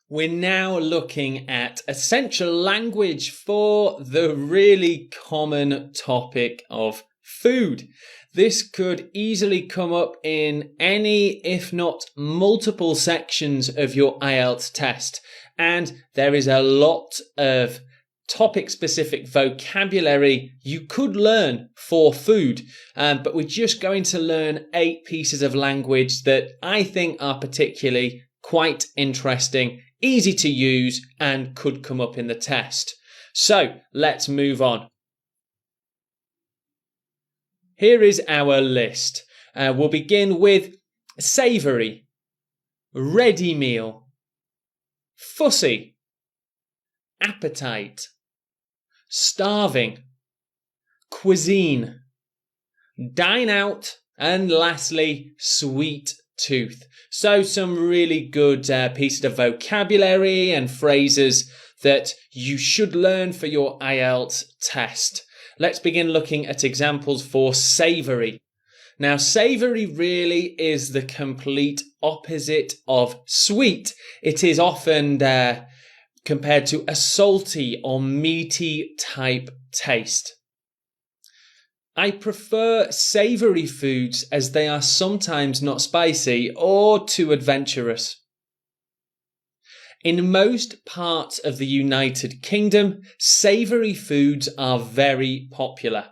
We're now looking at essential language for the really common topic of food. This could easily come up in any, if not multiple sections of your IELTS test. And there is a lot of topic-specific vocabulary you could learn for food. But we're just going to learn 8 pieces of language that I think are particularly quite interesting, easy to use, and could come up in the test. So let's move on. Here is our list. We'll begin with savoury, ready meal, fussy, appetite, starving, cuisine, dine out, and lastly, sweet tooth. So some really good pieces of vocabulary and phrases that you should learn for your IELTS test. Let's begin looking at examples for savoury. Now, savoury really is the complete opposite of sweet. It is often compared to a salty or meaty type taste. I prefer savoury foods as they are sometimes not spicy or too adventurous. In most parts of the United Kingdom, savoury foods are very popular.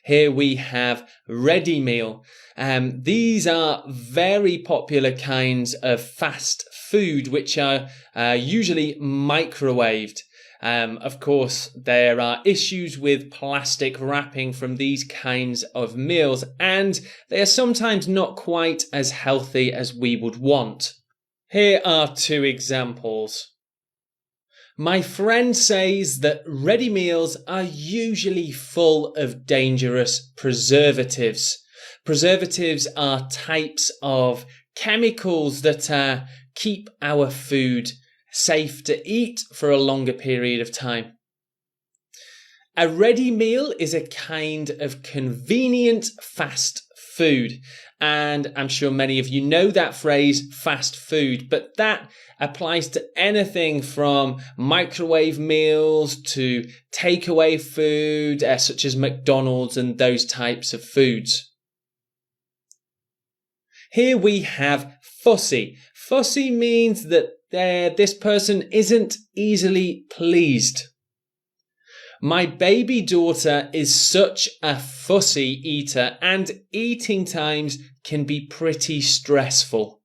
Here we have ready meal. These are very popular kinds of fast food which are usually microwaved. Of course, there are issues with plastic wrapping from these kinds of meals, and they are sometimes not quite as healthy as we would want. Here are 2 examples. My friend says that ready meals are usually full of dangerous preservatives. Preservatives are types of chemicals that keep our food safe to eat for a longer period of time. A ready meal is a kind of convenient fast food, and I'm sure many of you know that phrase, fast food, but that applies to anything from microwave meals to takeaway food, such as McDonald's and those types of foods. Here we have fussy. Fussy means that this person isn't easily pleased. My baby daughter is such a fussy eater, and eating times can be pretty stressful.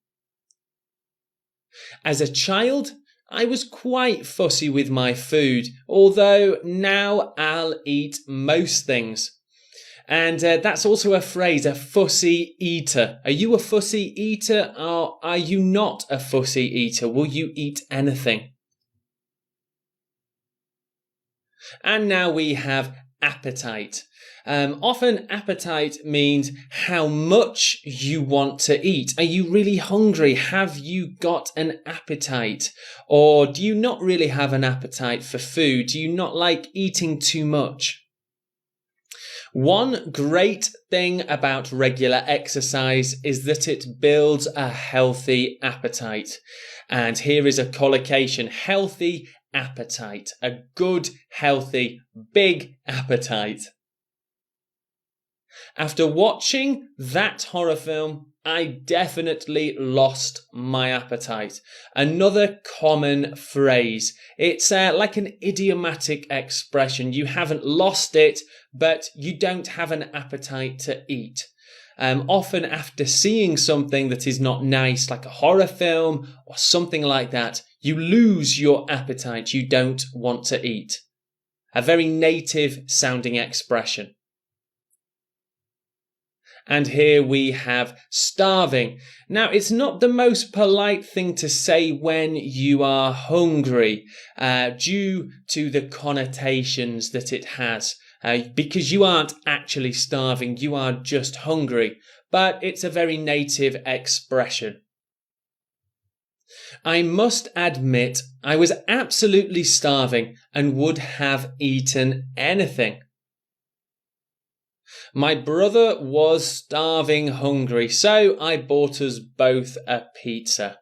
As a child, I was quite fussy with my food, although now I'll eat most things. And that's also a phrase, a fussy eater. Are you a fussy eater, or are you not a fussy eater? Will you eat anything? And now we have appetite. Often appetite means how much you want to eat. Are you really hungry? Have you got an appetite? Or do you not really have an appetite for food? Do you not like eating too much? One great thing about regular exercise is that it builds a healthy appetite. And here is a collocation: healthy appetite. A good, healthy, big appetite. After watching that horror film, I definitely lost my appetite. Another common phrase. It's like an idiomatic expression. You haven't lost it, but you don't have an appetite to eat. Often after seeing something that is not nice, like a horror film or something like that, you lose your appetite. You don't want to eat. A very native sounding expression. And here we have starving. Now, it's not the most polite thing to say when you are hungry, due to the connotations that it has, because you aren't actually starving, you are just hungry. But it's a very native expression. I must admit, I was absolutely starving and would have eaten anything. My brother was starving hungry, so I bought us both a pizza.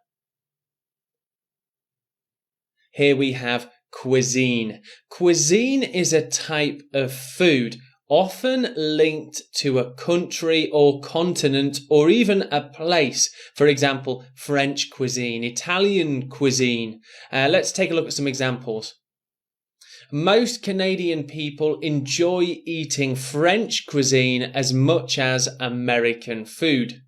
Here we have cuisine. Cuisine is a type of food, often linked to a country or continent or even a place. For example, French cuisine, Italian cuisine. Let's take a look at some examples. Most Canadian people enjoy eating French cuisine as much as American food.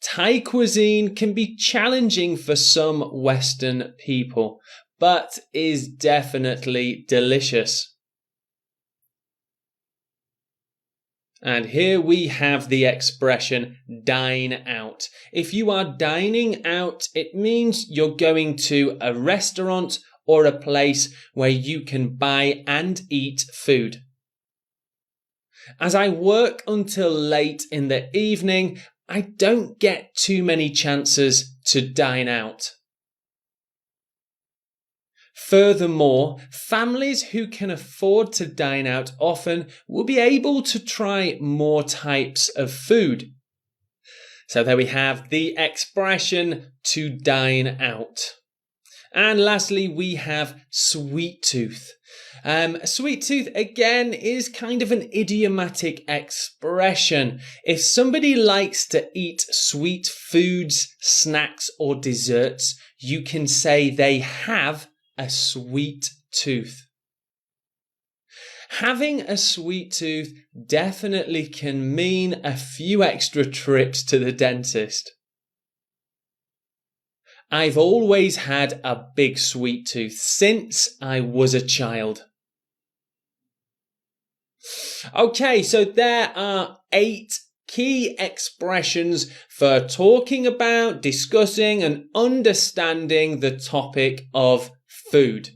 Thai cuisine can be challenging for some Western people, but is definitely delicious. And here we have the expression dine out. If you are dining out, it means you're going to a restaurant or a place where you can buy and eat food. As I work until late in the evening, I don't get too many chances to dine out. Furthermore, families who can afford to dine out often will be able to try more types of food. So there we have the expression to dine out. And lastly, we have sweet tooth. Sweet tooth, again, is kind of an idiomatic expression. If somebody likes to eat sweet foods, snacks, or desserts, you can say they have a sweet tooth. Having a sweet tooth definitely can mean a few extra trips to the dentist. I've always had a big sweet tooth since I was a child. Okay, so there are 8 key expressions for talking about, discussing, and understanding the topic of food.